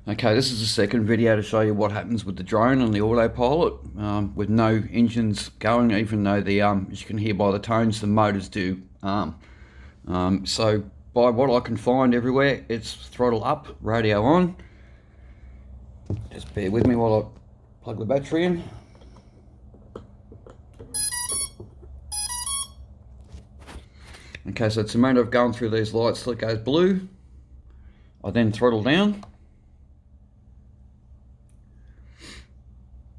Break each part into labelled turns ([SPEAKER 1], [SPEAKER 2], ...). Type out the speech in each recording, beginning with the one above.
[SPEAKER 1] Okay, this is the second video to show you what happens with the drone and the autopilot with no engines going, even though the as you can hear by the tones, the motors do. So by what I can find everywhere, it's throttle up, radio on. Just bear with me while I plug the battery in. Okay, so it's a matter of going through these lights till it goes blue. I then throttle down.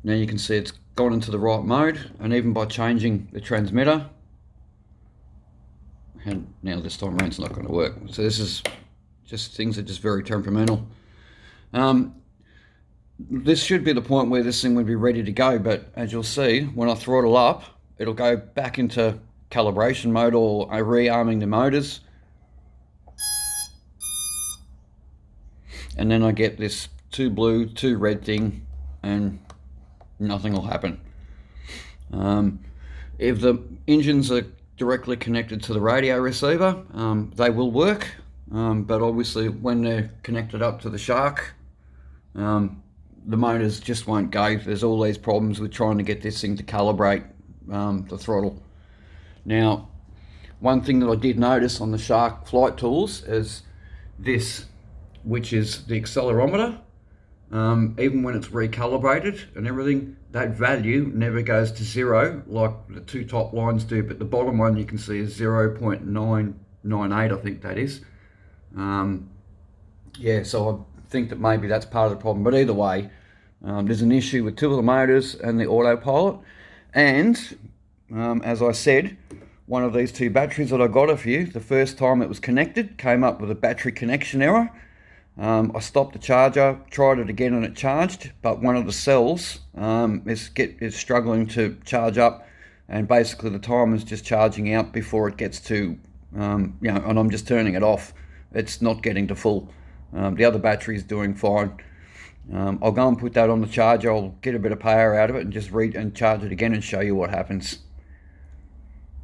[SPEAKER 1] Now you can see it's gone into the right mode, and even by changing the transmitter, and now this time around it's not going to work. So this is just things that are just very temperamental. This should be the point where this thing would be ready to go, but as you'll see, when I throttle up, it'll go back into calibration mode or rearming the motors. And then I get this 2 blue, 2 red thing, and nothing will happen. If the engines are directly connected to the radio receiver, they will work, but obviously when they're connected up to the Shark, the motors just won't go. There's all these problems with trying to get this thing to calibrate the throttle. Now, one thing that I did notice on the Shark flight tools is this, which is the accelerometer. Even when it's recalibrated and everything, that value never goes to 0 like the 2 top lines do, but the bottom one you can see is 0.998, I think that is. Yeah, so I think that maybe that's part of the problem, but either way, there's an issue with 2 of the motors and the autopilot. And as I said, one of these 2 batteries that I got off you, the first time it was connected, came up with a battery connection error. I stopped the charger, tried it again and it charged, but one of the cells is struggling to charge up, and basically the timer is just charging out before it gets to, and I'm just turning it off. It's not getting to full. The other battery is doing fine. I'll go and put that on the charger. I'll get a bit of power out of it and just charge it again and show you what happens.